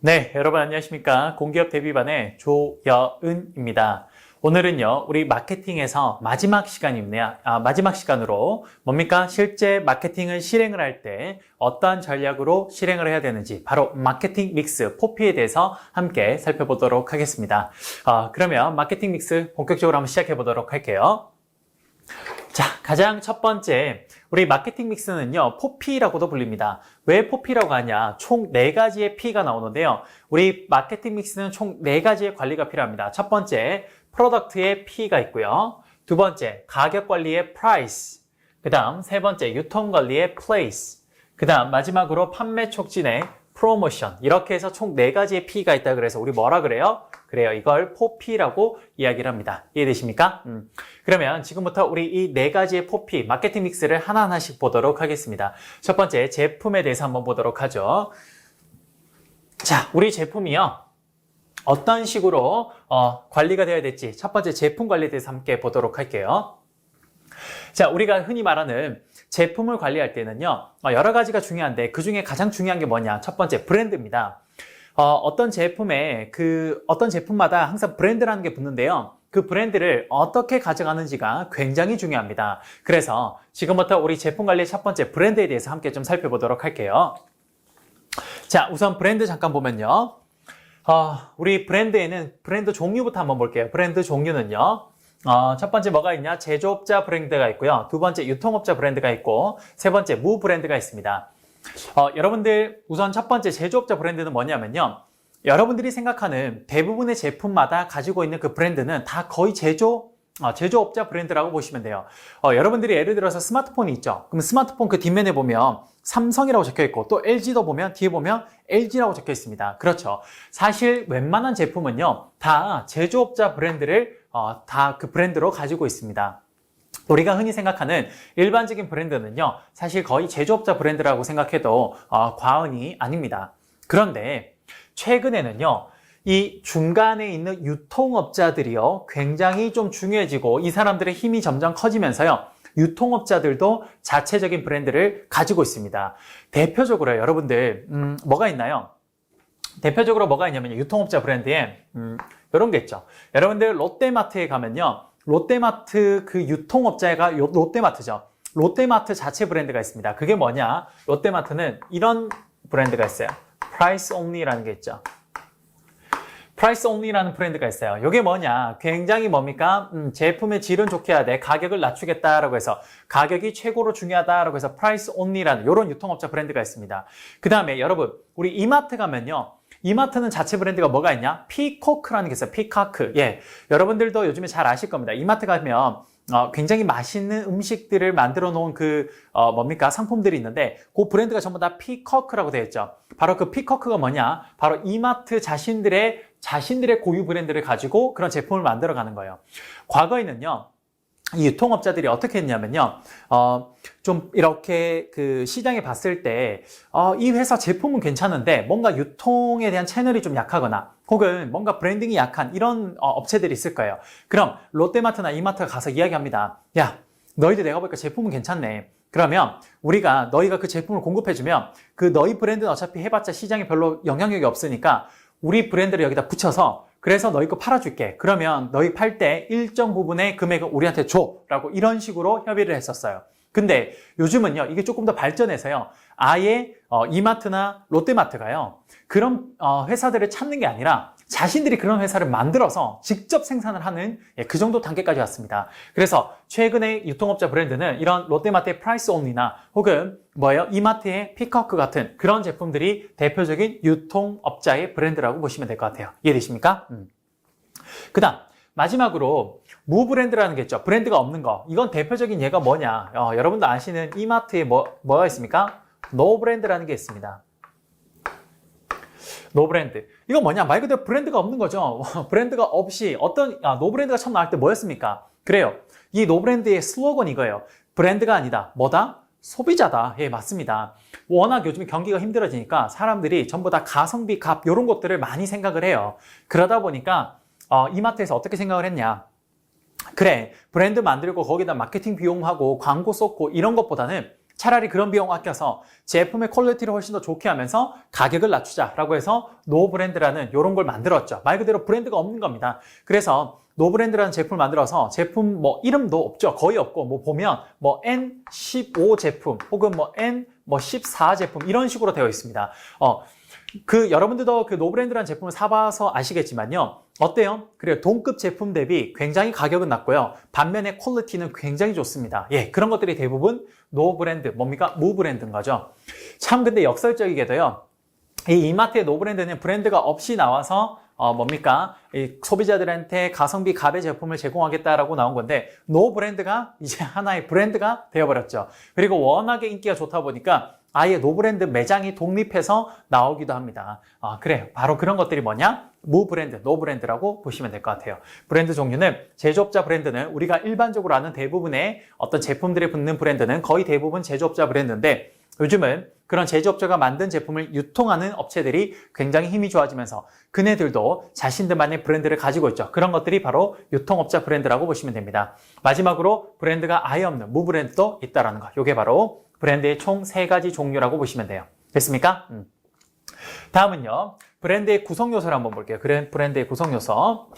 네, 여러분 안녕하십니까? 공기업 데뷔반의 조여은입니다. 오늘은요, 우리 마케팅에서 마지막 시간이네요. 마지막 시간으로 뭡니까? 실제 마케팅을 실행을 할 때 어떠한 전략으로 실행을 해야 되는지 바로 마케팅 믹스, 포피에 대해서 함께 살펴보도록 하겠습니다. 그러면 마케팅 믹스 본격적으로 한번 시작해 보도록 할게요. 자, 가장 첫 번째, 우리 마케팅 믹스는요, 포피라고도 불립니다. 왜 포피라고 하냐? 총 4가지의 P가 나오는데요. 우리 마케팅 믹스는 총 4가지의 관리가 필요합니다. 첫 번째, 프로덕트의 P가 있고요. 두 번째, 가격 관리의 price. 그 다음, 세 번째, 유통 관리의 place. 그 다음, 마지막으로 판매 촉진의 promotion. 이렇게 해서 총 4가지의 P가 있다 그래서 우리 뭐라 그래요? 그래요. 이걸 포피라고 이야기를 합니다. 이해되십니까? 그러면 지금부터 우리 이 4가지의 포피, 마케팅 믹스를 하나하나씩 보도록 하겠습니다. 첫 번째, 제품에 대해서 한번 보도록 하죠. 자, 우리 제품이요. 어떤 식으로 관리가 되어야 될지 첫 번째 제품 관리에 대해서 함께 보도록 할게요. 자, 우리가 흔히 말하는 제품을 관리할 때는요. 여러 가지가 중요한데 그 중에 가장 중요한 게 뭐냐? 첫 번째, 브랜드입니다. 어떤 제품마다 항상 브랜드라는 게 붙는데요. 그 브랜드를 어떻게 가져가는지가 굉장히 중요합니다. 그래서 지금부터 우리 제품 관리의 첫 번째 브랜드에 대해서 함께 좀 살펴보도록 할게요. 자, 우선 브랜드 잠깐 보면요. 우리 브랜드에는 브랜드 종류부터 한번 볼게요. 브랜드 종류는요. 첫 번째 뭐가 있냐? 제조업자 브랜드가 있고요. 두 번째 유통업자 브랜드가 있고, 세 번째 무 브랜드가 있습니다. 여러분들 우선 첫 번째 제조업자 브랜드는 뭐냐면요. 여러분들이 생각하는 대부분의 제품마다 가지고 있는 그 브랜드는 다 거의 제조업자 브랜드라고 보시면 돼요. 여러분들이 예를 들어서 스마트폰이 있죠. 그럼 스마트폰 그 뒷면에 보면 삼성이라고 적혀 있고 또 LG도 보면 뒤에 보면 LG라고 적혀 있습니다. 그렇죠. 사실 웬만한 제품은요. 다 제조업자 브랜드를 다 그 브랜드로 가지고 있습니다. 우리가 흔히 생각하는 일반적인 브랜드는요, 사실 거의 제조업자 브랜드라고 생각해도 과언이 아닙니다. 그런데 최근에는요, 이 중간에 있는 유통업자들이요, 굉장히 좀 중요해지고 이 사람들의 힘이 점점 커지면서요, 유통업자들도 자체적인 브랜드를 가지고 있습니다. 대표적으로 여러분들 뭐가 있나요? 대표적으로 뭐가 있냐면요, 유통업자 브랜드에 이런 게 있죠. 여러분들 롯데마트에 가면요, 롯데마트 그 유통업자가 롯데마트죠. 롯데마트 자체 브랜드가 있습니다. 그게 뭐냐? 롯데마트는 이런 브랜드가 있어요. Price Only라는 게 있죠. Price Only라는 브랜드가 있어요. 이게 뭐냐? 굉장히 뭡니까? 제품의 질은 좋게 해야 돼. 가격을 낮추겠다라고 해서 가격이 최고로 중요하다라고 해서 Price Only라는 이런 유통업자 브랜드가 있습니다. 그 다음에 여러분, 우리 이마트 가면요. 이마트는 자체 브랜드가 뭐가 있냐? 피코크라는 게 있어요. 피카크. 예. 여러분들도 요즘에 잘 아실 겁니다. 이마트 가면 굉장히 맛있는 음식들을 만들어 놓은 뭡니까? 상품들이 있는데 그 브랜드가 전부 다 피커크라고 되어 있죠. 바로 그 피커크가 뭐냐? 바로 이마트 자신들의 고유 브랜드를 가지고 그런 제품을 만들어 가는 거예요. 과거에는요. 이 유통업자들이 어떻게 했냐면요. 좀 이렇게 그 시장에 봤을 때, 이 회사 제품은 괜찮은데 뭔가 유통에 대한 채널이 좀 약하거나 혹은 뭔가 브랜딩이 약한 이런 업체들이 있을 거예요. 그럼 롯데마트나 이마트가 가서 이야기합니다. 야, 너희들 내가 보니까 제품은 괜찮네. 그러면 우리가 너희가 그 제품을 공급해주면 그 너희 브랜드는 어차피 해봤자 시장에 별로 영향력이 없으니까 우리 브랜드를 여기다 붙여서 그래서 너희 거 팔아줄게. 그러면 너희 팔 때 일정 부분의 금액을 우리한테 줘. 라고 이런 식으로 협의를 했었어요. 근데 요즘은요, 이게 조금 더 발전해서요, 아예 이마트나 롯데마트가요, 그런 회사들을 찾는 게 아니라 자신들이 그런 회사를 만들어서 직접 생산을 하는 그 정도 단계까지 왔습니다. 그래서 최근에 유통업자 브랜드는 이런 롯데마트의 프라이스 온리나 혹은 이마트의 피커크 같은 그런 제품들이 대표적인 유통업자의 브랜드라고 보시면 될 것 같아요. 이해되십니까? 그 다음 마지막으로 무 브랜드라는 게 있죠. 브랜드가 없는 거. 이건 대표적인 예가 뭐냐? 여러분도 아시는 이마트에 뭐가 있습니까? 노 브랜드라는 게 있습니다. 노 브랜드. 이거 뭐냐? 말 그대로 브랜드가 없는 거죠. 브랜드가 없이 노 브랜드가 처음 나올 때 뭐였습니까? 그래요. 이 노 브랜드의 슬로건 이거예요. 브랜드가 아니다. 뭐다? 소비자다. 예, 맞습니다. 워낙 요즘 경기가 힘들어지니까 사람들이 전부 다 가성비, 값 이런 것들을 많이 생각을 해요. 그러다 보니까 이마트에서 어떻게 생각을 했냐? 그래, 브랜드 만들고 거기다 마케팅 비용하고 광고 쏟고 이런 것보다는 차라리 그런 비용 아껴서 제품의 퀄리티를 훨씬 더 좋게 하면서 가격을 낮추자라고 해서 노브랜드라는 이런 걸 만들었죠. 말 그대로 브랜드가 없는 겁니다. 그래서 노브랜드라는 제품을 만들어서 제품 뭐 이름도 없죠. 거의 없고 뭐 보면 뭐 N15 제품 혹은 뭐 N14 제품 이런 식으로 되어 있습니다. 여러분들도 그 노브랜드라는 제품을 사봐서 아시겠지만요. 어때요? 그래요. 동급 제품 대비 굉장히 가격은 낮고요. 반면에 퀄리티는 굉장히 좋습니다. 예, 그런 것들이 대부분 노브랜드, 뭡니까? 무브랜드인 거죠. 참 근데 역설적이게도요. 이 이마트의 노브랜드는 브랜드가 없이 나와서 뭡니까? 이 소비자들한테 가성비 갑의 제품을 제공하겠다라고 나온 건데 노브랜드가 이제 하나의 브랜드가 되어버렸죠. 그리고 워낙에 인기가 좋다 보니까 아예 노브랜드 매장이 독립해서 나오기도 합니다. 그래요. 바로 그런 것들이 뭐냐? 무브랜드, 노브랜드라고 보시면 될 것 같아요. 브랜드 종류는 제조업자 브랜드는 우리가 일반적으로 아는 대부분의 어떤 제품들에 붙는 브랜드는 거의 대부분 제조업자 브랜드인데 요즘은 그런 제조업자가 만든 제품을 유통하는 업체들이 굉장히 힘이 좋아지면서 그네들도 자신들만의 브랜드를 가지고 있죠. 그런 것들이 바로 유통업자 브랜드라고 보시면 됩니다. 마지막으로 브랜드가 아예 없는 무브랜드도 있다는 거. 이게 바로 브랜드의 총 3가지 종류라고 보시면 돼요. 됐습니까? 다음은요. 브랜드의 구성 요소를 한번 볼게요. 브랜드의 구성 요소.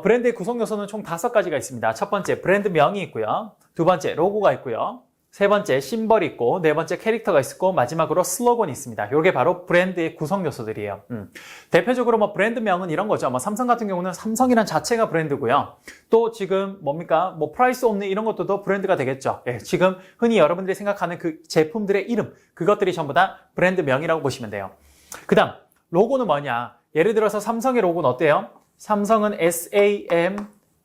브랜드의 구성 요소는 총 5가지가 있습니다. 첫 번째, 브랜드명이 있고요. 두 번째, 로고가 있고요. 세 번째, 심벌이 있고, 네 번째, 캐릭터가 있고, 마지막으로 슬로건이 있습니다. 이게 바로 브랜드의 구성 요소들이에요. 대표적으로 뭐 브랜드명은 이런 거죠. 뭐 삼성 같은 경우는 삼성이란 자체가 브랜드고요. 또 지금 뭡니까? 뭐 프라이스 옵니 이런 것들도 브랜드가 되겠죠. 예, 지금 흔히 여러분들이 생각하는 그 제품들의 이름, 그것들이 전부 다 브랜드명이라고 보시면 돼요. 그 다음, 로고는 뭐냐? 예를 들어서 삼성의 로고는 어때요? 삼성은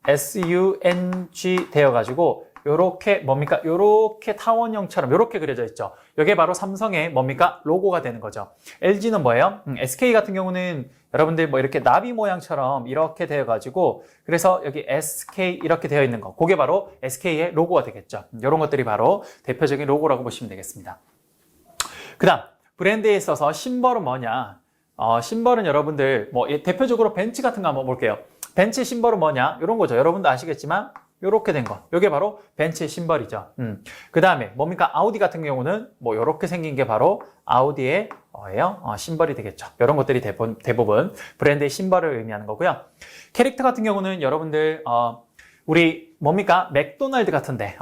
SAMSUNG 되어가지고 요렇게 뭡니까? 요렇게 타원형처럼 요렇게 그려져 있죠. 이게 바로 삼성의 뭡니까? 로고가 되는 거죠. LG는 뭐예요? SK 같은 경우는 여러분들 뭐 이렇게 나비 모양처럼 이렇게 되어가지고 그래서 여기 SK 이렇게 되어 있는 거. 그게 바로 SK의 로고가 되겠죠. 이런 것들이 바로 대표적인 로고라고 보시면 되겠습니다. 그 다음 브랜드에 있어서 심벌은 뭐냐? 심벌은 여러분들 뭐 대표적으로 벤츠 같은 거 한번 볼게요. 벤츠 심벌은 뭐냐? 이런 거죠. 여러분도 아시겠지만 요렇게 된 거. 요게 바로 벤츠의 심벌이죠. 그 다음에 뭡니까? 아우디 같은 경우는 뭐 요렇게 생긴 게 바로 아우디의 심벌이 되겠죠. 이런 것들이 대부분 브랜드의 심벌을 의미하는 거고요. 캐릭터 같은 경우는 여러분들 우리 뭡니까? 맥도날드 같은데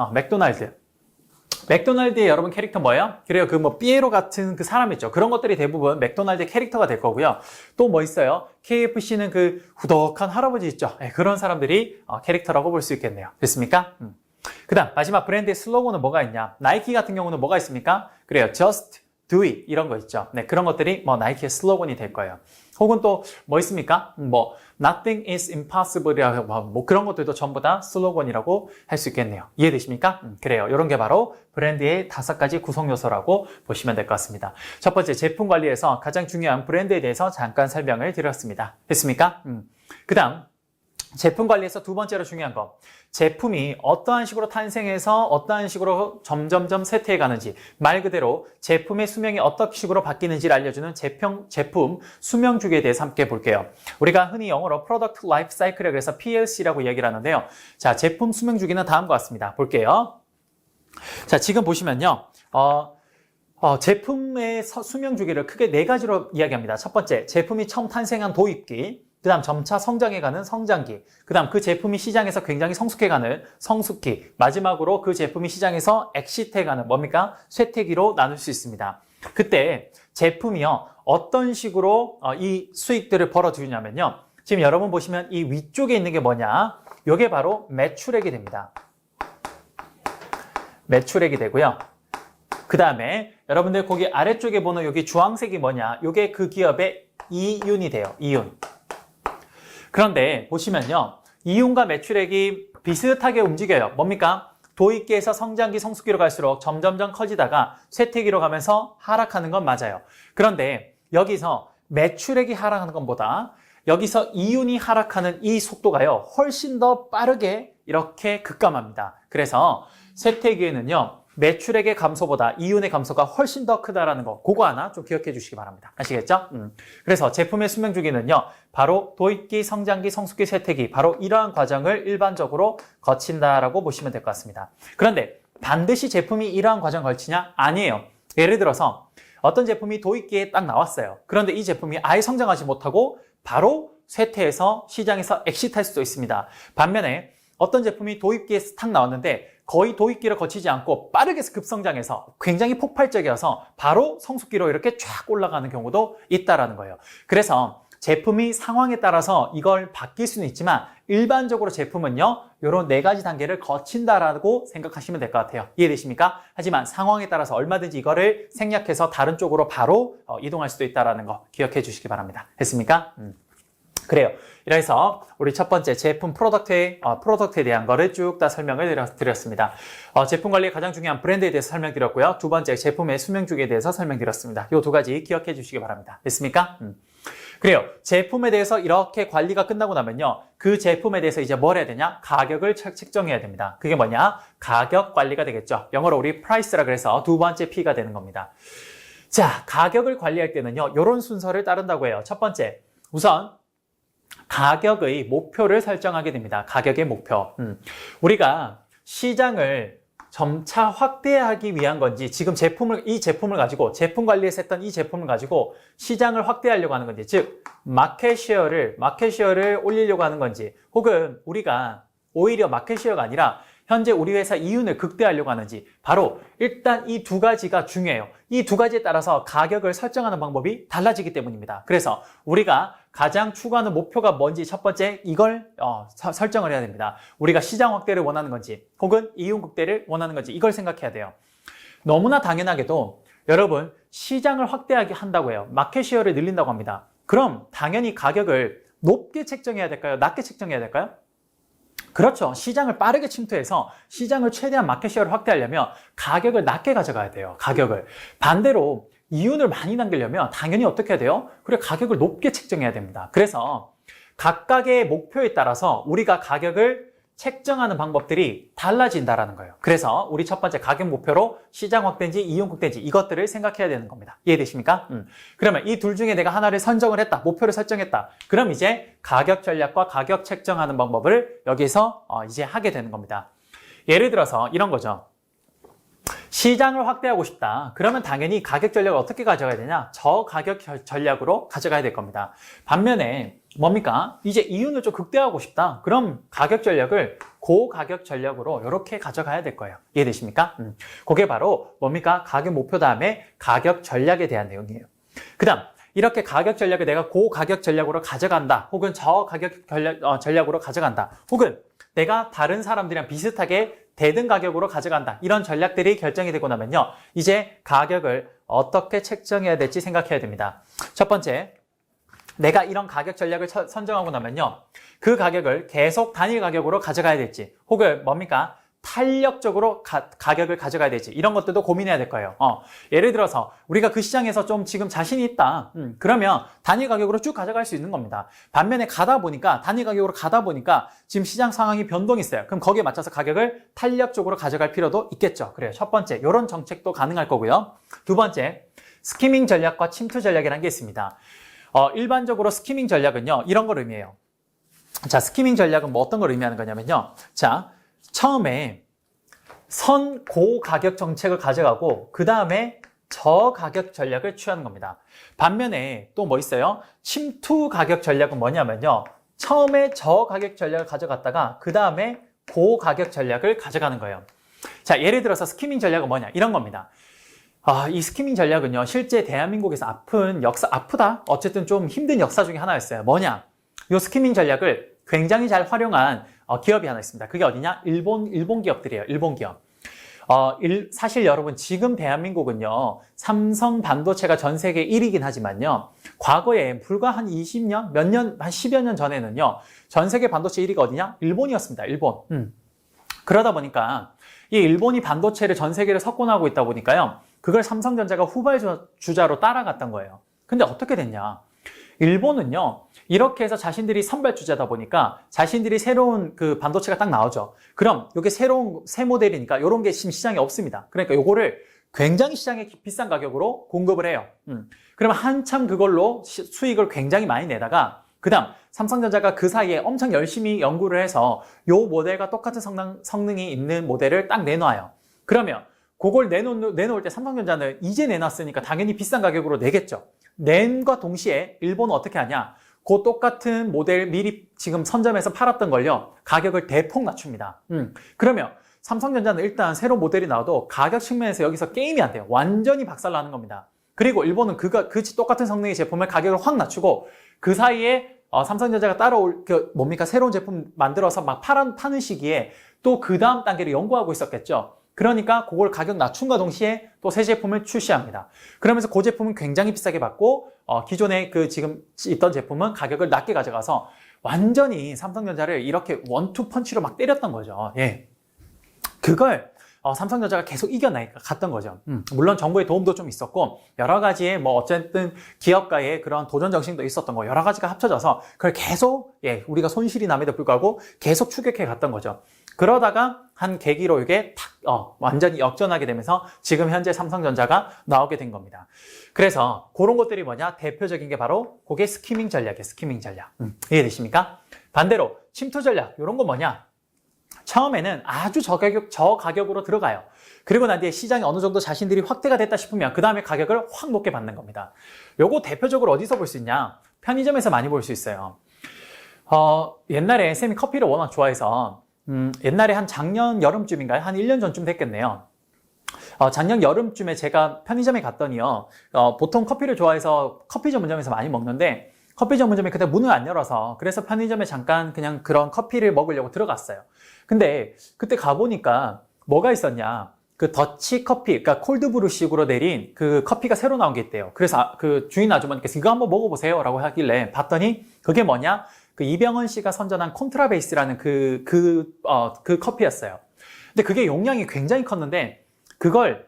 맥도날드의 여러분 캐릭터 뭐예요? 그래요. 그 뭐 삐에로 같은 그 사람 있죠. 그런 것들이 대부분 맥도날드의 캐릭터가 될 거고요. 또 뭐 있어요? KFC는 그 후덕한 할아버지 있죠. 네, 그런 사람들이 캐릭터라고 볼 수 있겠네요. 됐습니까? 그 다음 마지막 브랜드의 슬로건은 뭐가 있냐? 나이키 같은 경우는 뭐가 있습니까? 그래요. Just do it 이런 거 있죠. 네, 그런 것들이 뭐 나이키의 슬로건이 될 거예요. 혹은 또 뭐 있습니까? 뭐 Nothing is impossible이라고 뭐 그런 것들도 전부 다 슬로건이라고 할 수 있겠네요. 이해되십니까? 그래요. 이런 게 바로 브랜드의 5가지 구성 요소라고 보시면 될 것 같습니다. 첫 번째 제품 관리에서 가장 중요한 브랜드에 대해서 잠깐 설명을 드렸습니다. 됐습니까? 그 다음 제품 관리에서 두 번째로 중요한 거. 제품이 어떠한 식으로 탄생해서 어떠한 식으로 점점점 쇠퇴해 가는지 말 그대로 제품의 수명이 어떤 식으로 바뀌는지를 알려주는 제품 수명 주기에 대해서 함께 볼게요. 우리가 흔히 영어로 Product Life Cycle이라고 해서 PLC라고 얘기를 하는데요. 자, 제품 수명 주기는 다음과 같습니다. 볼게요. 자, 지금 보시면요. 제품의 수명 주기를 크게 4가지로 이야기합니다. 첫 번째, 제품이 처음 탄생한 도입기. 그 다음 점차 성장해가는 성장기, 그 다음 그 제품이 시장에서 굉장히 성숙해가는 성숙기, 마지막으로 그 제품이 시장에서 엑시트해가는 뭡니까? 쇠퇴기로 나눌 수 있습니다. 그때 제품이요 어떤 식으로 이 수익들을 벌어주냐면요, 지금 여러분 보시면 이 위쪽에 있는 게 뭐냐? 이게 바로 매출액이 됩니다. 매출액이 되고요. 그 다음에 여러분들 거기 아래쪽에 보는 여기 주황색이 뭐냐? 이게 그 기업의 이윤이 돼요. 이윤. 그런데 보시면요. 이윤과 매출액이 비슷하게 움직여요. 뭡니까? 도입기에서 성장기, 성숙기로 갈수록 점점점 커지다가 쇠퇴기로 가면서 하락하는 건 맞아요. 그런데 여기서 매출액이 하락하는 것보다 여기서 이윤이 하락하는 이 속도가요. 훨씬 더 빠르게 이렇게 급감합니다. 그래서 쇠퇴기에는요. 매출액의 감소보다 이윤의 감소가 훨씬 더 크다라는 거, 그거 하나 좀 기억해 주시기 바랍니다. 아시겠죠? 그래서 제품의 수명 주기는요, 바로 도입기, 성장기, 성숙기, 쇠퇴기, 바로 이러한 과정을 일반적으로 거친다라고 보시면 될 것 같습니다. 그런데 반드시 제품이 이러한 과정을 걸치냐? 아니에요. 예를 들어서 어떤 제품이 도입기에 딱 나왔어요. 그런데 이 제품이 아예 성장하지 못하고 바로 쇠퇴해서 시장에서 엑시트할 수도 있습니다. 반면에 어떤 제품이 도입기에 탁 나왔는데 거의 도입기를 거치지 않고 빠르게 급성장해서 굉장히 폭발적이어서 바로 성숙기로 이렇게 쫙 올라가는 경우도 있다라는 거예요. 그래서 제품이 상황에 따라서 이걸 바뀔 수는 있지만 일반적으로 제품은요, 이런 4가지 단계를 거친다라고 생각하시면 될 것 같아요. 이해되십니까? 하지만 상황에 따라서 얼마든지 이거를 생략해서 다른 쪽으로 바로 이동할 수도 있다라는 거 기억해 주시기 바랍니다. 됐습니까? 그래요. 이래서 우리 첫 번째 제품 프로덕트에 대한 거를 쭉 다 설명을 드렸습니다. 제품 관리에 가장 중요한 브랜드에 대해서 설명드렸고요. 두 번째 제품의 수명 주기에 대해서 설명드렸습니다. 이 2가지 기억해 주시기 바랍니다. 됐습니까? 그래요. 제품에 대해서 이렇게 관리가 끝나고 나면요. 그 제품에 대해서 이제 뭘 해야 되냐? 가격을 책정해야 됩니다. 그게 뭐냐? 가격 관리가 되겠죠. 영어로 우리 price라 그래서 두 번째 P가 되는 겁니다. 자, 가격을 관리할 때는요. 이런 순서를 따른다고 해요. 첫 번째, 우선 가격의 목표를 설정하게 됩니다. 가격의 목표. 우리가 시장을 점차 확대하기 위한 건지, 지금 이 제품을 가지고, 제품 관리에서 했던 이 제품을 가지고 시장을 확대하려고 하는 건지, 즉, 마켓쉐어를 올리려고 하는 건지, 혹은 우리가 오히려 마켓쉐어가 아니라 현재 우리 회사 이윤을 극대화하려고 하는지, 바로 일단 이 2가지가 중요해요. 이 2가지에 따라서 가격을 설정하는 방법이 달라지기 때문입니다. 그래서 우리가 가장 추구하는 목표가 뭔지 첫 번째 이걸 설정을 해야 됩니다. 우리가 시장 확대를 원하는 건지 혹은 이윤 극대를 원하는 건지 이걸 생각해야 돼요. 너무나 당연하게도 여러분 시장을 확대하게 한다고 해요. 마켓쉐어를 늘린다고 합니다. 그럼 당연히 가격을 높게 책정해야 될까요? 낮게 책정해야 될까요? 그렇죠. 시장을 빠르게 침투해서 시장을 최대한 마켓쉐어를 확대하려면 가격을 낮게 가져가야 돼요. 가격을. 반대로 이윤을 많이 남기려면 당연히 어떻게 해야 돼요? 그래, 가격을 높게 책정해야 됩니다. 그래서 각각의 목표에 따라서 우리가 가격을 책정하는 방법들이 달라진다라는 거예요. 그래서 우리 첫 번째 가격 목표로 시장 확대인지 이윤 극대인지 이것들을 생각해야 되는 겁니다. 이해되십니까? 그러면 이 둘 중에 내가 하나를 선정을 했다. 목표를 설정했다. 그럼 이제 가격 전략과 가격 책정하는 방법을 여기서 이제 하게 되는 겁니다. 예를 들어서 이런 거죠. 시장을 확대하고 싶다. 그러면 당연히 가격 전략을 어떻게 가져가야 되냐? 저가격 전략으로 가져가야 될 겁니다. 반면에 뭡니까? 이제 이윤을 좀 극대화하고 싶다. 그럼 가격 전략을 고가격 전략으로 이렇게 가져가야 될 거예요. 이해되십니까? 그게 바로 뭡니까? 가격 목표 다음에 가격 전략에 대한 내용이에요. 그 다음 이렇게 가격 전략을 내가 고가격 전략으로 가져간다. 혹은 저가격 전략으로 가져간다. 혹은 내가 다른 사람들이랑 비슷하게 대등 가격으로 가져간다. 이런 전략들이 결정이 되고 나면요. 이제 가격을 어떻게 책정해야 될지 생각해야 됩니다. 첫 번째, 내가 이런 가격 전략을 선정하고 나면요. 그 가격을 계속 단일 가격으로 가져가야 될지, 혹은 뭡니까? 탄력적으로 가격을 가져가야 될지, 이런 것들도 고민해야 될 거예요. 예를 들어서 우리가 그 시장에서 좀 지금 자신이 있다. 그러면 단일 가격으로 쭉 가져갈 수 있는 겁니다. 반면에 단일 가격으로 가다 보니까 지금 시장 상황이 변동이 있어요. 그럼 거기에 맞춰서 가격을 탄력적으로 가져갈 필요도 있겠죠. 그래요. 첫 번째, 이런 정책도 가능할 거고요. 두 번째, 스키밍 전략과 침투 전략이라는 게 있습니다. 일반적으로 스키밍 전략은요, 이런 걸 의미해요. 자, 스키밍 전략은 뭐 어떤 걸 의미하는 거냐면요. 자, 처음에 고가격 정책을 가져가고 그 다음에 저가격 전략을 취하는 겁니다. 반면에 또 뭐 있어요? 침투 가격 전략은 뭐냐면요. 처음에 저가격 전략을 가져갔다가 그 다음에 고가격 전략을 가져가는 거예요. 자, 예를 들어서 스키밍 전략은 뭐냐? 이런 겁니다. 이 스키밍 전략은요. 실제 대한민국에서 아프다? 어쨌든 좀 힘든 역사 중에 하나였어요. 뭐냐? 이 스키밍 전략을 굉장히 잘 활용한 기업이 하나 있습니다. 그게 어디냐? 일본 기업들이에요. 일본 기업. 사실 여러분 지금 대한민국은요. 삼성 반도체가 전 세계 1위긴 하지만요. 과거에 불과 한 20년, 한 10여 년 전에는요. 전 세계 반도체 1위가 어디냐? 일본이었습니다. 일본. 그러다 보니까 이 일본이 반도체를 전 세계를 석권하고 있다 보니까요. 그걸 삼성전자가 후발주자로 따라갔던 거예요. 근데 어떻게 됐냐? 일본은요, 이렇게 해서 자신들이 선발주자다 보니까 자신들이 새로운 그 반도체가 딱 나오죠. 그럼 이게 새 모델이니까 이런 게 지금 시장에 없습니다. 그러니까 요거를 굉장히 시장에 비싼 가격으로 공급을 해요. 그러면 한참 그걸로 수익을 굉장히 많이 내다가 그 다음 삼성전자가 그 사이에 엄청 열심히 연구를 해서 요 모델과 똑같은 성능이 있는 모델을 딱 내놔요. 그러면 그걸 내놓을 때 삼성전자는 이제 내놨으니까 당연히 비싼 가격으로 내겠죠. 낸과 동시에 일본은 어떻게 하냐? 그 똑같은 모델 미리 지금 선점해서 팔았던 걸요. 가격을 대폭 낮춥니다. 그러면 삼성전자는 일단 새로운 모델이 나와도 가격 측면에서 여기서 게임이 안 돼요. 완전히 박살나는 겁니다. 그리고 일본은 그 똑같은 성능의 제품을 가격을 확 낮추고 그 사이에 삼성전자가 따라올 새로운 제품 만들어서 막 파는 시기에 또 그 다음 단계를 연구하고 있었겠죠. 그러니까 그걸 가격 낮춘과 동시에 또 새 제품을 출시합니다. 그러면서 그 제품은 굉장히 비싸게 받고 기존에 지금 있던 제품은 가격을 낮게 가져가서 완전히 삼성전자를 이렇게 원투 펀치로 막 때렸던 거죠. 예. 그걸 삼성전자가 계속 이겨나갔던 거죠. 물론 정부의 도움도 좀 있었고 여러 가지의 어쨌든 기업가의 그런 도전 정신도 있었던 거 여러 가지가 합쳐져서 그걸 계속 우리가 손실이 남에도 불구하고 계속 추격해 갔던 거죠. 그러다가 한 계기로 이게 완전히 역전하게 되면서 지금 현재 삼성전자가 나오게 된 겁니다. 그래서 그런 것들이 뭐냐? 대표적인 게 바로 그게 스키밍 전략이에요. 스키밍 전략. 이해되십니까? 반대로 침투 전략 이런 거 뭐냐? 처음에는 아주 저가격으로 들어가요. 그리고 난 뒤에 시장이 어느 정도 자신들이 확대가 됐다 싶으면 그 다음에 가격을 확 높게 받는 겁니다. 요거 대표적으로 어디서 볼 수 있냐? 편의점에서 많이 볼 수 있어요. 옛날에 쌤이 커피를 워낙 좋아해서 옛날에 한 작년 여름쯤인가요? 한 1년 전쯤 됐겠네요. 작년 여름쯤에 제가 편의점에 갔더니요. 보통 커피를 좋아해서 커피 전문점에서 많이 먹는데 커피 전문점이 그때 문을 안 열어서 그래서 편의점에 잠깐 그냥 그런 커피를 먹으려고 들어갔어요. 근데 그때 가보니까 뭐가 있었냐. 그 더치 커피, 그러니까 콜드브루식으로 내린 그 커피가 새로 나온 게 있대요. 그래서 그 주인 아주머니께서 이거 한번 먹어보세요 라고 하길래 봤더니 그게 뭐냐? 그 이병헌 씨가 선전한 콘트라베이스라는 그 커피였어요. 근데 그게 용량이 굉장히 컸는데 그걸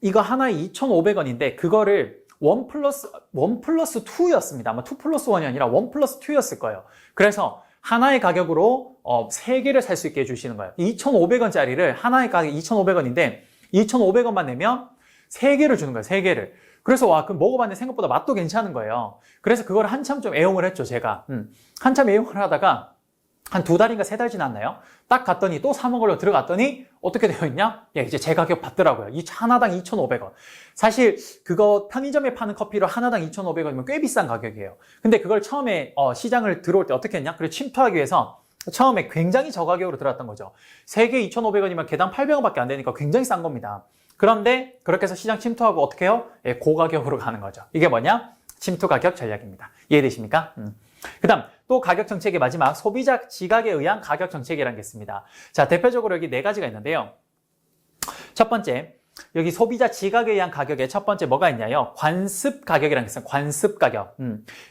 이거 하나에 2,500원인데 그거를 1 플러스 2였습니다. 아마 2 플러스 1이 아니라 1 플러스 2였을 거예요. 그래서 하나의 가격으로 3개를 살 수 있게 해주시는 거예요. 2,500원짜리를 하나의 가격 2,500원인데 2,500원만 내면 3개를 주는 거예요. 3개를. 그래서 그럼 먹어봤는데 생각보다 맛도 괜찮은 거예요. 그래서 그걸 한참 좀 애용을 했죠, 제가. 한참 애용을 하다가 한 2달인가 3달 지났나요? 딱 갔더니 또 사 먹으러 들어갔더니 어떻게 되어 있냐? 이제 제 가격 받더라고요. 하나당 2,500원. 사실 그거 편의점에 파는 커피로 하나당 2,500원이면 꽤 비싼 가격이에요. 근데 그걸 처음에 시장을 들어올 때 어떻게 했냐? 그래 침투하기 위해서 처음에 굉장히 저가격으로 들어왔던 거죠. 3개 2,500원이면 개당 800원밖에 안 되니까 굉장히 싼 겁니다. 그런데 그렇게 해서 시장 침투하고 어떻게 해요? 고가격으로 가는 거죠. 이게 뭐냐? 침투 가격 전략입니다. 이해되십니까? 그 다음 또 가격 정책의 마지막 소비자 지각에 의한 가격 정책이라는 게 있습니다. 자, 대표적으로 여기 4가지가 있는데요. 첫 번째, 여기 소비자 지각에 의한 가격에 첫 번째 뭐가 있냐요? 관습 가격이라는 게 있어요. 관습 가격.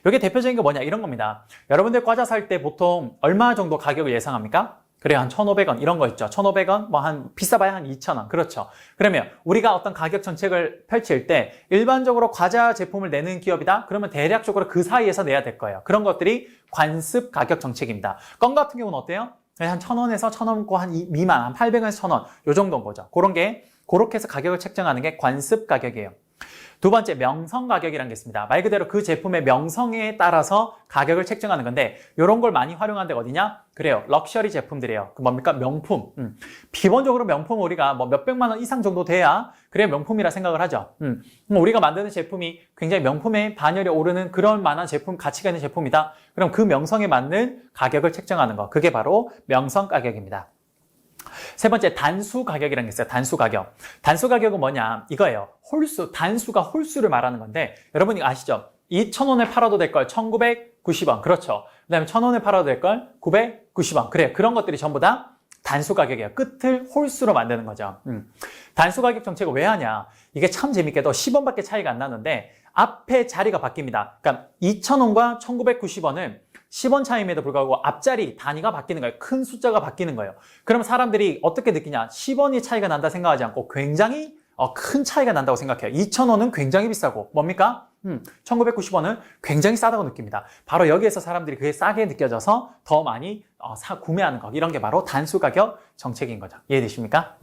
여기 대표적인 게 뭐냐? 이런 겁니다. 여러분들 과자 살 때 보통 얼마 정도 가격을 예상합니까? 그래요. 한 1,500원 이런 거 있죠. 1,500원, 비싸봐야 한 2,000원. 그렇죠. 그러면 우리가 어떤 가격 정책을 펼칠 때 일반적으로 과자 제품을 내는 기업이다? 그러면 대략적으로 그 사이에서 내야 될 거예요. 그런 것들이 관습 가격 정책입니다. 껌 같은 경우는 어때요? 한 1,000원에서 1,000원 한 미만, 한 800원에서 1,000원 요 정도인 거죠. 그렇게 해서 가격을 책정하는 게 관습 가격이에요. 두 번째, 명성 가격이라는 게 있습니다. 말 그대로 그 제품의 명성에 따라서 가격을 책정하는 건데 이런 걸 많이 활용하는 데가 어디냐? 그래요. 럭셔리 제품들이에요. 그 뭡니까? 명품. 기본적으로 명품 우리가 몇백만 원 이상 정도 돼야 그래 명품이라 생각을 하죠. 우리가 만드는 제품이 굉장히 명품의 반열에 오르는 그런 만한 제품, 가치가 있는 제품이다. 그럼 그 명성에 맞는 가격을 책정하는 거. 그게 바로 명성 가격입니다. 세 번째, 단수 가격이라는 게 있어요. 단수 가격. 단수 가격은 뭐냐? 이거예요. 단수가 홀수를 말하는 건데, 여러분이 아시죠? 2,000원에 팔아도 될 걸 1,990원. 그렇죠. 그 다음에 1,000원에 팔아도 될 걸 990원. 그래요. 그런 것들이 전부 다 단수 가격이에요. 끝을 홀수로 만드는 거죠. 단수 가격 정책을 왜 하냐? 이게 참 재밌게도 10원밖에 차이가 안 나는데, 앞에 자리가 바뀝니다. 그러니까 2,000원과 1,990원은 10원 차이임에도 불구하고 앞자리 단위가 바뀌는 거예요. 큰 숫자가 바뀌는 거예요. 그럼 사람들이 어떻게 느끼냐? 10원이 차이가 난다 생각하지 않고 굉장히 큰 차이가 난다고 생각해요. 2,000원은 굉장히 비싸고 뭡니까? 1,990원은 굉장히 싸다고 느낍니다. 바로 여기에서 사람들이 그게 싸게 느껴져서 더 많이 구매하는 거. 이런 게 바로 단수 가격 정책인 거죠. 이해되십니까?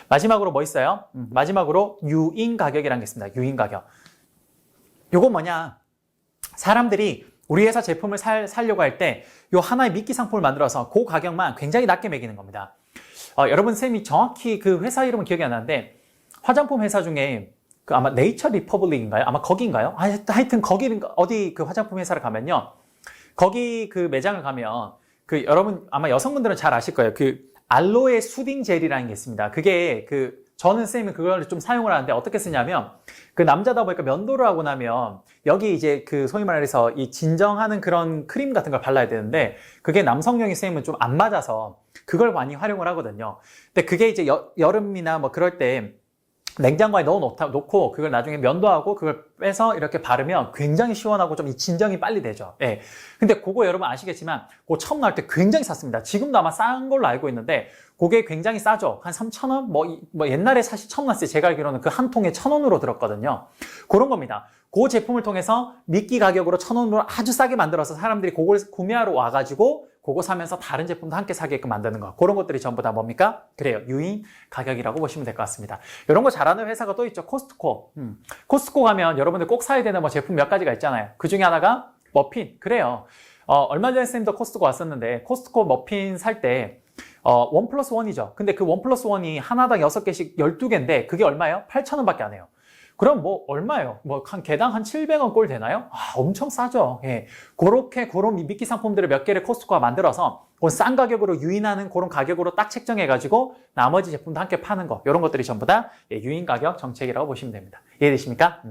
마지막으로 뭐 있어요? 마지막으로 유인 가격이라는 게 있습니다. 유인 가격. 요거 뭐냐? 사람들이 우리 회사 제품을 살려고 할 때 요 하나의 미끼 상품을 만들어서 그 가격만 굉장히 낮게 매기는 겁니다. 여러분 쌤이 정확히 그 회사 이름은 기억이 안 나는데 화장품 회사 중에 그 아마 네이처 리퍼블릭인가요? 아마 거기인가요? 하여튼 거기 어디 그 화장품 회사를 가면요. 거기 그 매장을 가면 그 여러분 아마 여성분들은 잘 아실 거예요. 그 알로에 수딩 젤이라는 게 있습니다. 그게 그 저는 쌤이 그걸 좀 사용을 하는데 어떻게 쓰냐면 그 남자다 보니까 면도를 하고 나면 여기 이제 그 소위 말해서 이 진정하는 그런 크림 같은 걸 발라야 되는데 그게 남성용이 쌤은 좀 안 맞아서 그걸 많이 활용을 하거든요. 근데 그게 이제 여름이나 뭐 그럴 때 냉장고에 놓고 그걸 나중에 면도하고 그걸 빼서 이렇게 바르면 굉장히 시원하고 좀 이 진정이 빨리 되죠. 예. 근데 그거 여러분 아시겠지만 그거 처음 나올 때 굉장히 쌌습니다. 지금도 아마 싼 걸로 알고 있는데 그게 굉장히 싸죠. 한 3,000원? 뭐 옛날에 사실 처음 났을 때 제가 알기로는 그 한 통에 1,000원으로 들었거든요. 그런 겁니다. 그 제품을 통해서 미끼 가격으로 1,000원으로 아주 싸게 만들어서 사람들이 그걸 구매하러 와가지고 그거 사면서 다른 제품도 함께 사게끔 만드는 거. 그런 것들이 전부 다 뭡니까? 그래요. 유인 가격이라고 보시면 될 것 같습니다. 이런 거 잘하는 회사가 또 있죠. 코스트코. 코스트코 가면 여러분들 꼭 사야 되는 뭐 제품 몇 가지가 있잖아요. 그 중에 하나가 머핀. 그래요. 얼마 전에 쌤도 코스트코 왔었는데 코스트코 머핀 살 때 1+1이죠. 근데 그 1+1이 하나당 6개씩 12개인데 그게 얼마예요? 8,000원밖에 안 해요. 그럼 뭐 얼마예요? 뭐 한 개당 한 700원 꼴 되나요? 엄청 싸죠. 예. 그런 미끼 상품들을 몇 개를 코스트코가 만들어서 싼 가격으로 유인하는 그런 가격으로 딱 책정해가지고 나머지 제품도 함께 파는 거. 이런 것들이 전부 다 유인 가격 정책이라고 보시면 됩니다. 이해되십니까?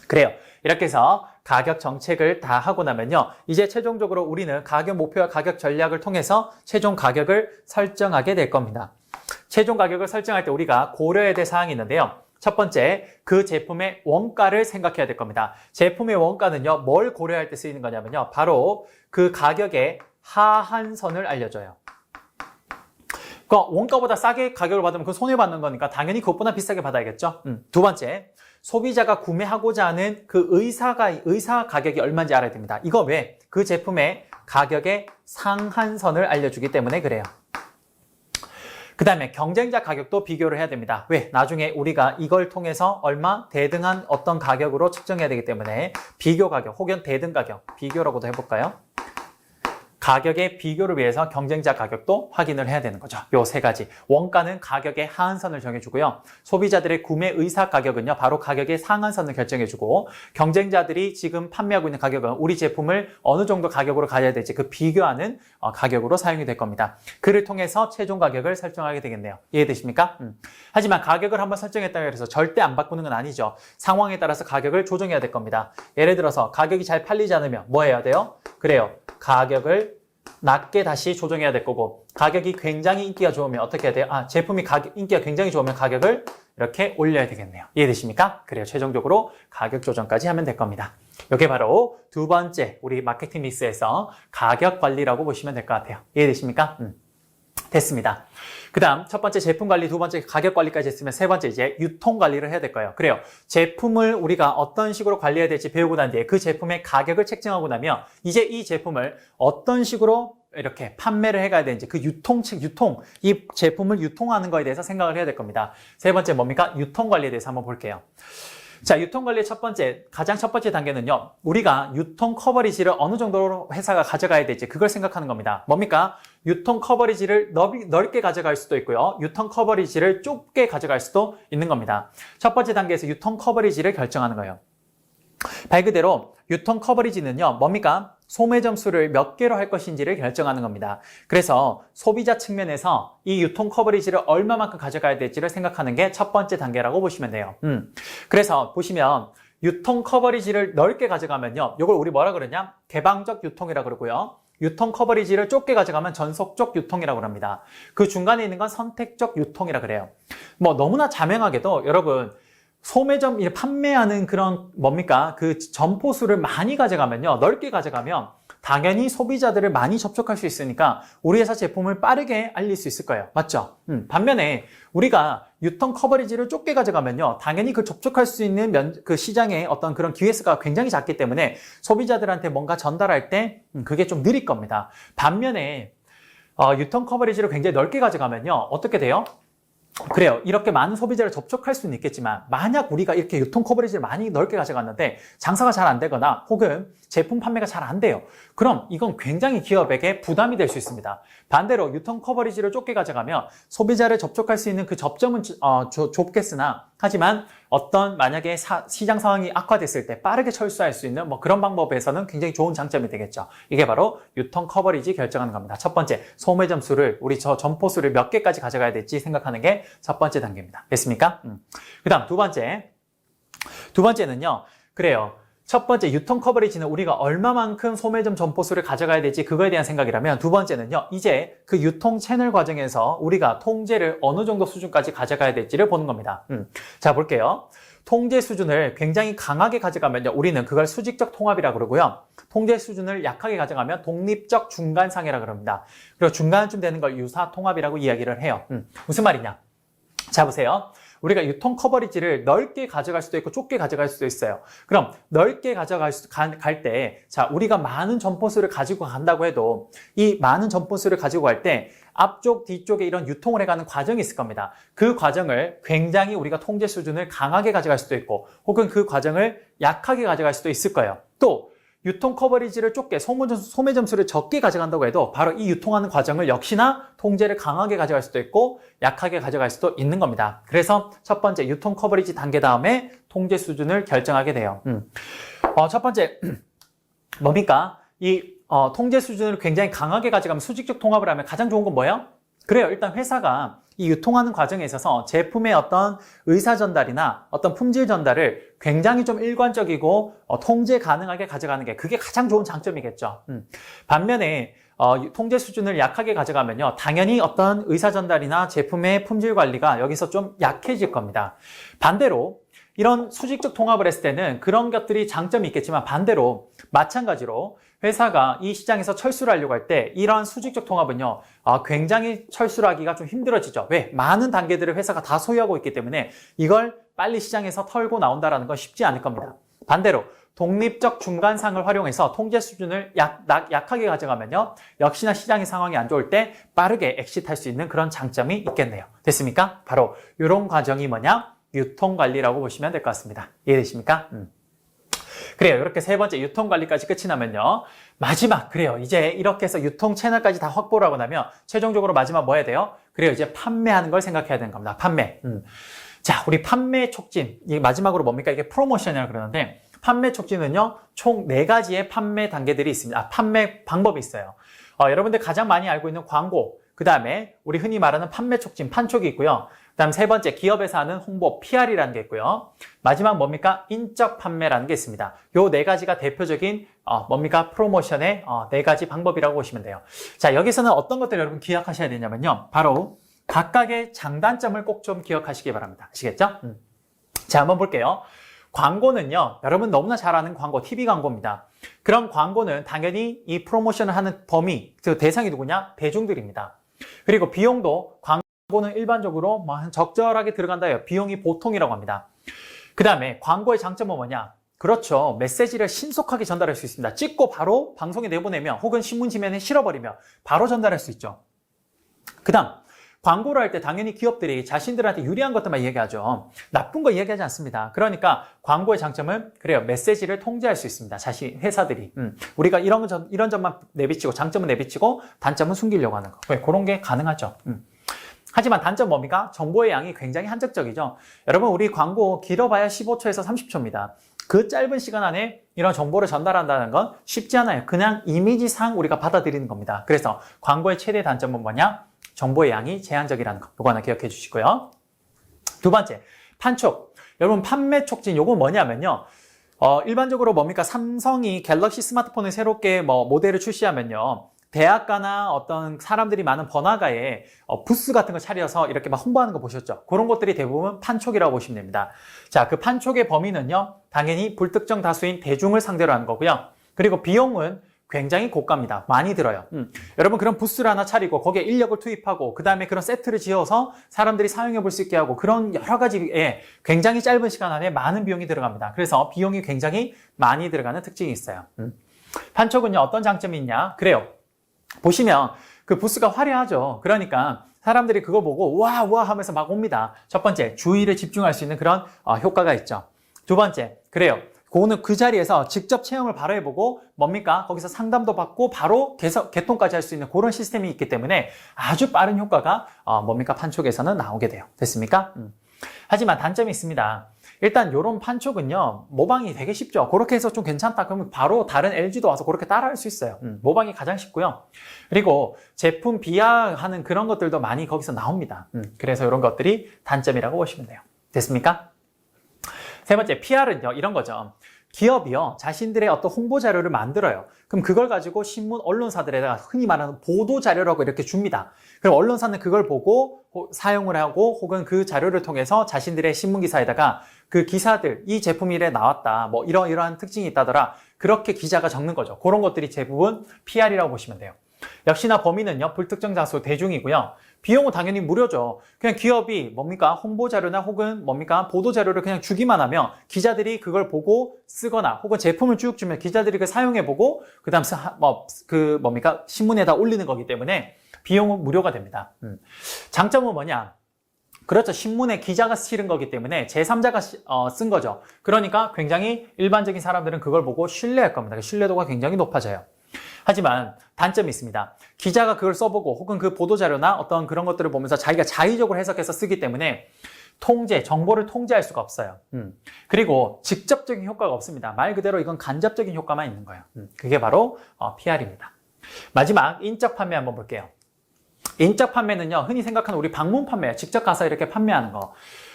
그래요. 이렇게 해서 가격 정책을 다 하고 나면요. 이제 최종적으로 우리는 가격 목표와 가격 전략을 통해서 최종 가격을 설정하게 될 겁니다. 최종 가격을 설정할 때 우리가 고려해야 될 사항이 있는데요. 첫 번째, 그 제품의 원가를 생각해야 될 겁니다. 제품의 원가는요, 뭘 고려할 때 쓰이는 거냐면요. 바로 그 가격의 하한선을 알려줘요. 그러니까 원가보다 싸게 가격을 받으면 그 손해받는 거니까 당연히 그것보다 비싸게 받아야겠죠. 두 번째, 소비자가 구매하고자 하는 그 의사 가격이 얼마인지 알아야 됩니다. 이거 왜? 그 제품의 가격의 상한선을 알려주기 때문에 그래요. 그 다음에 경쟁자 가격도 비교를 해야 됩니다. 왜? 나중에 우리가 이걸 통해서 얼마 대등한 어떤 가격으로 측정해야 되기 때문에 비교 가격 혹은 대등 가격, 비교라고도 해볼까요? 가격의 비교를 위해서 경쟁자 가격도 확인을 해야 되는 거죠. 요 세 가지. 원가는 가격의 하한선을 정해주고요. 소비자들의 구매 의사 가격은요, 바로 가격의 상한선을 결정해주고, 경쟁자들이 지금 판매하고 있는 가격은 우리 제품을 어느 정도 가격으로 가져야 될지 그 비교하는 가격으로 사용이 될 겁니다. 그를 통해서 최종 가격을 설정하게 되겠네요. 이해되십니까? 하지만 가격을 한번 설정했다고 해서 절대 안 바꾸는 건 아니죠. 상황에 따라서 가격을 조정해야 될 겁니다. 예를 들어서 가격이 잘 팔리지 않으면 뭐 해야 돼요? 그래요. 가격을 낮게 다시 조정해야 될 거고, 가격이 굉장히 인기가 좋으면 어떻게 해야 돼요? 제품이 인기가 굉장히 좋으면 가격을 이렇게 올려야 되겠네요. 이해되십니까? 그래요. 최종적으로 가격 조정까지 하면 될 겁니다. 이게 바로 두 번째 우리 마케팅 믹스에서 가격 관리라고 보시면 될 것 같아요. 이해되십니까? 됐습니다. 그 다음 첫 번째 제품 관리, 두 번째 가격 관리까지 했으면 세 번째 이제 유통 관리를 해야 될 거예요. 그래요. 제품을 우리가 어떤 식으로 관리해야 될지 배우고 난 뒤에 그 제품의 가격을 책정하고 나면 이제 이 제품을 어떤 식으로 이렇게 판매를 해가야 되는지 그 이 제품을 유통하는 거에 대해서 생각을 해야 될 겁니다. 세 번째 뭡니까? 유통 관리에 대해서 한번 볼게요. 자, 유통 관리의 가장 첫 번째 단계는요, 우리가 유통 커버리지를 어느 정도로 회사가 가져가야 될지 그걸 생각하는 겁니다. 뭡니까? 유통 커버리지를 넓게 가져갈 수도 있고요, 유통 커버리지를 좁게 가져갈 수도 있는 겁니다. 첫 번째 단계에서 유통 커버리지를 결정하는 거예요. 말 그대로 유통 커버리지는요, 뭡니까? 소매점 수를 몇 개로 할 것인지를 결정하는 겁니다. 그래서 소비자 측면에서 이 유통 커버리지를 얼마만큼 가져가야 될지를 생각하는 게 첫 번째 단계라고 보시면 돼요. 그래서 보시면 유통 커버리지를 넓게 가져가면요, 이걸 우리 뭐라 그러냐? 개방적 유통이라고 그러고요. 유통 커버리지를 좁게 가져가면 전속적 유통이라고 합니다. 그 중간에 있는 건 선택적 유통이라 그래요. 뭐 너무나 자명하게도 여러분, 소매점 판매하는 그런 뭡니까? 그 점포수를 많이 가져가면요, 넓게 가져가면 당연히 소비자들을 많이 접촉할 수 있으니까 우리 회사 제품을 빠르게 알릴 수 있을 거예요. 맞죠? 반면에 우리가 유통 커버리지를 좁게 가져가면요, 당연히 그 접촉할 수 있는 그 시장의 어떤 그런 기회수가 굉장히 작기 때문에 소비자들한테 뭔가 전달할 때 그게 좀 느릴 겁니다. 반면에 유통 커버리지를 굉장히 넓게 가져가면요, 어떻게 돼요? 그래요. 이렇게 많은 소비자를 접촉할 수는 있겠지만 만약 우리가 이렇게 유통 커버리지를 많이 넓게 가져갔는데 장사가 잘 안 되거나 혹은 제품 판매가 잘 안 돼요. 그럼 이건 굉장히 기업에게 부담이 될 수 있습니다. 반대로 유통 커버리지를 좁게 가져가면 소비자를 접촉할 수 있는 그 접점은 좁겠으나 하지만 어떤 만약에 시장 상황이 악화됐을 때 빠르게 철수할 수 있는 뭐 그런 방법에서는 굉장히 좋은 장점이 되겠죠. 이게 바로 유통 커버리지 결정하는 겁니다. 첫 번째, 소매점 수를 우리 점포 수를 몇 개까지 가져가야 될지 생각하는 게 첫 번째 단계입니다. 됐습니까? 그다음 두 번째는요. 그래요. 첫 번째 유통 커버리지는 우리가 얼마만큼 소매점 점포 수를 가져가야 될지 그거에 대한 생각이라면 두 번째는요. 이제 그 유통 채널 과정에서 우리가 통제를 어느 정도 수준까지 가져가야 될지를 보는 겁니다. 자, 볼게요. 통제 수준을 굉장히 강하게 가져가면요. 우리는 그걸 수직적 통합이라고 그러고요. 통제 수준을 약하게 가져가면 독립적 중간상해라 그럽니다. 그리고 중간쯤 되는 걸 유사 통합이라고 이야기를 해요. 무슨 말이냐? 자, 보세요. 우리가 유통 커버리지를 넓게 가져갈 수도 있고 좁게 가져갈 수도 있어요. 그럼 넓게 갈 때, 자, 우리가 많은 점포 수를 가지고 간다고 해도 이 많은 점포 수를 가지고 갈 때 앞쪽, 뒤쪽에 이런 유통을 해가는 과정이 있을 겁니다. 그 과정을 굉장히 우리가 통제 수준을 강하게 가져갈 수도 있고 혹은 그 과정을 약하게 가져갈 수도 있을 거예요. 또 유통 커버리지를 좁게 소매점 수를 적게 가져간다고 해도 바로 이 유통하는 과정을 역시나 통제를 강하게 가져갈 수도 있고 약하게 가져갈 수도 있는 겁니다. 그래서 첫 번째 유통 커버리지 단계 다음에 통제 수준을 결정하게 돼요. 첫 번째 뭡니까? 통제 수준을 굉장히 강하게 가져가면 수직적 통합을 하면 가장 좋은 건 뭐예요? 그래요. 일단 회사가 이 유통하는 과정에 있어서 제품의 어떤 의사 전달이나 어떤 품질 전달을 굉장히 좀 일관적이고 통제 가능하게 가져가는 게 그게 가장 좋은 장점이겠죠. 반면에 통제 수준을 약하게 가져가면요. 당연히 어떤 의사 전달이나 제품의 품질 관리가 여기서 좀 약해질 겁니다. 반대로 이런 수직적 통합을 했을 때는 그런 것들이 장점이 있겠지만 반대로 마찬가지로 회사가 이 시장에서 철수를 하려고 할 때 이런 수직적 통합은요 굉장히 철수를 하기가 좀 힘들어지죠. 왜? 많은 단계들을 회사가 다 소유하고 있기 때문에 이걸 빨리 시장에서 털고 나온다는 건 쉽지 않을 겁니다. 반대로 독립적 중간상을 활용해서 통제 수준을 약하게 가져가면요 역시나 시장의 상황이 안 좋을 때 빠르게 엑시트할 수 있는 그런 장점이 있겠네요. 됐습니까? 바로 이런 과정이 뭐냐? 유통관리라고 보시면 될 것 같습니다. 이해되십니까? 그래요. 이렇게 세 번째 유통관리까지 끝이 나면요. 마지막, 그래요. 이제 이렇게 해서 유통 채널까지 다 확보를 하고 나면 최종적으로 마지막 뭐 해야 돼요? 그래요. 이제 판매하는 걸 생각해야 되는 겁니다. 판매. 자, 우리 판매 촉진. 이게 마지막으로 뭡니까? 이게 프로모션이라고 그러는데 판매 촉진은요. 총 4가지의 판매 단계들이 있습니다. 판매 방법이 있어요. 여러분들 가장 많이 알고 있는 광고, 그 다음에 우리 흔히 말하는 판매 촉진, 판촉이 있고요. 그 다음 세 번째, 기업에서 하는 홍보, PR이라는 게 있고요. 마지막 뭡니까? 인적 판매라는 게 있습니다. 요 4가지가 대표적인 뭡니까? 프로모션의 4가지 방법이라고 보시면 돼요. 자, 여기서는 어떤 것들을 여러분 기억하셔야 되냐면요. 바로 각각의 장단점을 꼭 좀 기억하시기 바랍니다. 아시겠죠? 자, 한번 볼게요. 광고는요, 여러분 너무나 잘 아는 광고, TV 광고입니다. 그런 광고는 당연히 이 프로모션을 하는 범위, 그 대상이 누구냐? 대중들입니다. 그리고 비용도 광고는 일반적으로 뭐 적절하게 들어간다요. 비용이 보통이라고 합니다. 그 다음에 광고의 장점은 뭐냐? 그렇죠. 메시지를 신속하게 전달할 수 있습니다. 찍고 바로 방송에 내보내면 혹은 신문지면에 실어버리면 바로 전달할 수 있죠. 그 다음 광고를 할 때 당연히 기업들이 자신들한테 유리한 것들만 이야기하죠. 나쁜 거 이야기하지 않습니다. 그러니까 광고의 장점은 그래요. 메시지를 통제할 수 있습니다. 자신 회사들이 우리가 이런 점만 내비치고 장점은 내비치고 단점은 숨기려고 하는 거. 왜? 그런 게 가능하죠. 하지만 단점 뭡니까? 정보의 양이 굉장히 한정적이죠. 여러분 우리 광고 길어봐야 15초에서 30초입니다. 그 짧은 시간 안에 이런 정보를 전달한다는 건 쉽지 않아요. 그냥 이미지상 우리가 받아들이는 겁니다. 그래서 광고의 최대 단점은 뭐냐? 정보의 양이 제한적이라는 거. 요거 하나 기억해 주시고요. 두 번째, 판촉. 여러분 판매 촉진 요거 뭐냐면요. 일반적으로 뭡니까? 삼성이 갤럭시 스마트폰을 새롭게 모델을 출시하면요. 대학가나 어떤 사람들이 많은 번화가에 부스 같은 거 차려서 이렇게 막 홍보하는 거 보셨죠? 그런 것들이 대부분 판촉이라고 보시면 됩니다. 자, 그 판촉의 범위는요. 당연히 불특정 다수인 대중을 상대로 하는 거고요. 그리고 비용은 굉장히 고가입니다. 많이 들어요. 여러분 그런 부스를 하나 차리고 거기에 인력을 투입하고 그 다음에 그런 세트를 지어서 사람들이 사용해 볼 수 있게 하고 그런 여러 가지에 굉장히 짧은 시간 안에 많은 비용이 들어갑니다. 그래서 비용이 굉장히 많이 들어가는 특징이 있어요. 판촉은요 어떤 장점이 있냐? 그래요. 보시면 그 부스가 화려하죠. 그러니까 사람들이 그걸 보고 와, 와 하면서 막 옵니다. 첫 번째, 주의를 집중할 수 있는 그런 효과가 있죠. 두 번째, 그래요. 그거는 그 자리에서 직접 체험을 바로 해보고 뭡니까? 거기서 상담도 받고 바로 개통까지 할 수 있는 그런 시스템이 있기 때문에 아주 빠른 효과가 뭡니까? 판촉에서는 나오게 돼요. 됐습니까? 하지만 단점이 있습니다. 일단 이런 판촉은요, 모방이 되게 쉽죠. 그렇게 해서 좀 괜찮다 그러면 바로 다른 LG도 와서 그렇게 따라할 수 있어요. 모방이 가장 쉽고요. 그리고 제품 비하하는 그런 것들도 많이 거기서 나옵니다. 그래서 이런 것들이 단점이라고 보시면 돼요. 됐습니까? 세 번째, PR은요, 이런 거죠. 기업이요, 자신들의 어떤 홍보 자료를 만들어요. 그럼 그걸 가지고 신문, 언론사들에다가 흔히 말하는 보도 자료라고 이렇게 줍니다. 그럼 언론사는 그걸 보고 사용을 하고 혹은 그 자료를 통해서 자신들의 신문 기사에다가 그 기사들, 이 제품이 이래 나왔다, 뭐 이러이러한 특징이 있다더라, 그렇게 기자가 적는 거죠. 그런 것들이 대부분 PR이라고 보시면 돼요. 역시나 범위는요, 불특정 다수 대중이고요. 비용은 당연히 무료죠. 그냥 기업이 뭡니까? 홍보 자료나 혹은 뭡니까? 보도 자료를 그냥 주기만 하면 기자들이 그걸 보고 쓰거나 혹은 제품을 쭉 주면 기자들이 그 사용해보고 그다음 뭡니까? 신문에다 올리는 거기 때문에 비용은 무료가 됩니다. 장점은 뭐냐? 그렇죠. 신문에 기자가 실은 거기 때문에 제3자가 쓴 거죠. 그러니까 굉장히 일반적인 사람들은 그걸 보고 신뢰할 겁니다. 신뢰도가 굉장히 높아져요. 하지만 단점이 있습니다. 기자가 그걸 써보고 혹은 그 보도자료나 어떤 그런 것들을 보면서 자기가 자의적으로 해석해서 쓰기 때문에 정보를 통제할 수가 없어요. 그리고 직접적인 효과가 없습니다. 말 그대로 이건 간접적인 효과만 있는 거예요. 그게 바로 PR입니다. 마지막, 인적 판매 한번 볼게요. 인적 판매는요, 흔히 생각하는 우리 방문 판매, 직접 가서 이렇게 판매하는 거.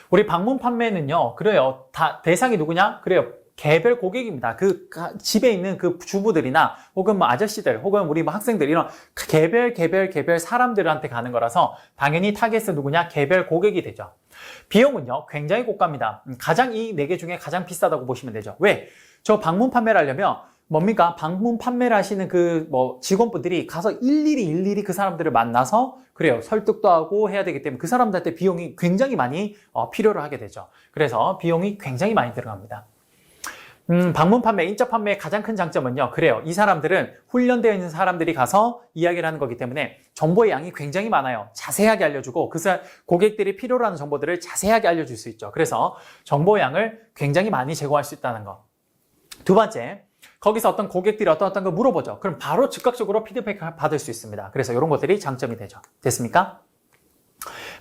우리 방문 판매는요, 그래요. 대상이 누구냐? 그래요. 개별 고객입니다. 그 집에 있는 그 주부들이나 혹은 뭐 아저씨들 혹은 우리 뭐 학생들 이런 개별 사람들한테 가는 거라서 당연히 타겟은 누구냐? 개별 고객이 되죠. 비용은요, 굉장히 고가입니다. 가장 이 4개 중에 가장 비싸다고 보시면 되죠. 왜? 저 방문 판매를 하려면 뭡니까? 방문 판매를 하시는 그 직원분들이 가서 일일이 그 사람들을 만나서 그래요. 설득도 하고 해야 되기 때문에 그 사람들한테 비용이 굉장히 많이 필요로 하게 되죠. 그래서 비용이 굉장히 많이 들어갑니다. 방문 판매, 인적 판매의 가장 큰 장점은요. 그래요. 이 사람들은 훈련되어 있는 사람들이 가서 이야기를 하는 거기 때문에 정보의 양이 굉장히 많아요. 자세하게 알려주고 고객들이 필요로 하는 정보들을 자세하게 알려줄 수 있죠. 그래서 정보의 양을 굉장히 많이 제공할 수 있다는 거. 두 번째, 거기서 어떤 고객들이 어떤 거 물어보죠. 그럼 바로 즉각적으로 피드백을 받을 수 있습니다. 그래서 이런 것들이 장점이 되죠. 됐습니까?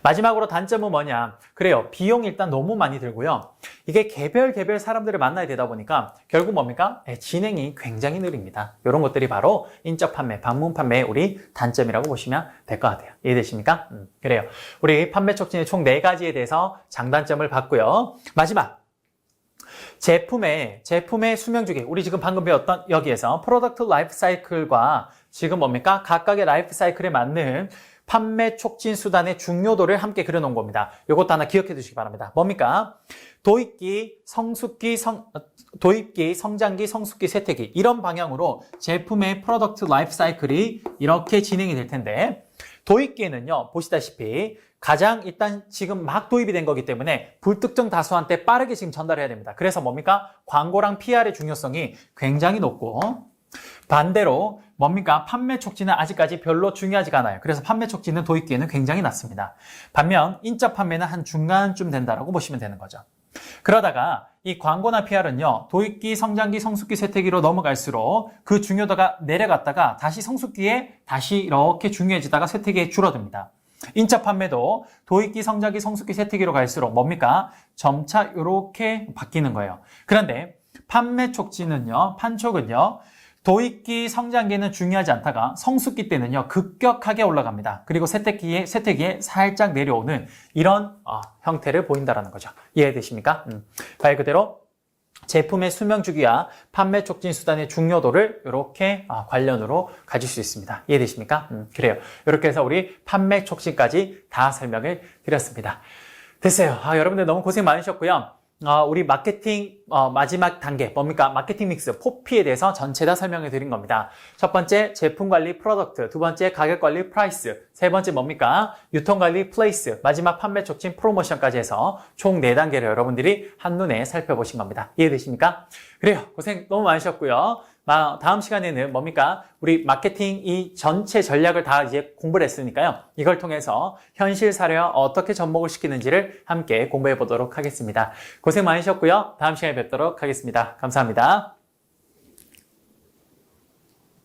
마지막으로 단점은 뭐냐? 그래요. 비용이 일단 너무 많이 들고요. 이게 개별 사람들을 만나야 되다 보니까 결국 뭡니까? 진행이 굉장히 느립니다. 이런 것들이 바로 인적 판매, 방문 판매의 우리 단점이라고 보시면 될 것 같아요. 이해되십니까? 그래요. 우리 판매 촉진의 총 4가지에 대해서 장단점을 봤고요. 마지막. 제품의 수명주기. 우리 지금 방금 배웠던 여기에서 프로덕트 라이프 사이클과 지금 뭡니까? 각각의 라이프 사이클에 맞는 판매 촉진 수단의 중요도를 함께 그려놓은 겁니다. 이것도 하나 기억해 두시기 바랍니다. 뭡니까? 도입기, 성장기, 성숙기, 쇠퇴기 이런 방향으로 제품의 프로덕트 라이프 사이클이 이렇게 진행이 될 텐데 도입기에는요. 보시다시피 가장 일단 지금 막 도입이 된 거기 때문에 불특정 다수한테 빠르게 지금 전달해야 됩니다. 그래서 뭡니까? 광고랑 PR의 중요성이 굉장히 높고 반대로 뭡니까? 판매 촉진은 아직까지 별로 중요하지가 않아요. 그래서 판매 촉진은 도입기에는 굉장히 낮습니다. 반면 인적 판매는 한 중간쯤 된다라고 보시면 되는 거죠. 그러다가 이 광고나 PR은요. 도입기, 성장기, 성숙기, 쇠퇴기로 넘어갈수록 그 중요도가 내려갔다가 다시 성숙기에 다시 이렇게 중요해지다가 쇠퇴기에 줄어듭니다. 인적 판매도 도입기, 성장기, 성숙기, 쇠퇴기로 갈수록 뭡니까? 점차 이렇게 바뀌는 거예요. 그런데 판매 촉진은요. 판촉은요. 도입기, 성장기는 중요하지 않다가 성숙기 때는요 급격하게 올라갑니다. 그리고 쇠퇴기에 살짝 내려오는 이런 형태를 보인다는 거죠. 이해되십니까? 말 그대로 제품의 수명 주기와 판매 촉진 수단의 중요도를 이렇게 관련으로 가질 수 있습니다. 이해되십니까? 그래요. 이렇게 해서 우리 판매 촉진까지 다 설명을 드렸습니다. 됐어요. 여러분들 너무 고생 많으셨고요. 우리 마케팅 마지막 단계 뭡니까? 마케팅 믹스, 포피에 대해서 전체 다 설명해 드린 겁니다. 첫 번째 제품 관리 프로덕트, 두 번째 가격 관리 프라이스, 세 번째 뭡니까? 유통 관리 플레이스, 마지막 판매 촉진 프로모션까지 해서 총 4단계를 여러분들이 한눈에 살펴보신 겁니다. 이해되십니까? 그래요. 고생 너무 많으셨고요. 다음 시간에는 뭡니까? 우리 마케팅 이 전체 전략을 다 이제 공부를 했으니까요. 이걸 통해서 현실 사례와 어떻게 접목을 시키는지를 함께 공부해 보도록 하겠습니다. 고생 많으셨고요. 다음 시간에 뵙도록 하겠습니다. 감사합니다.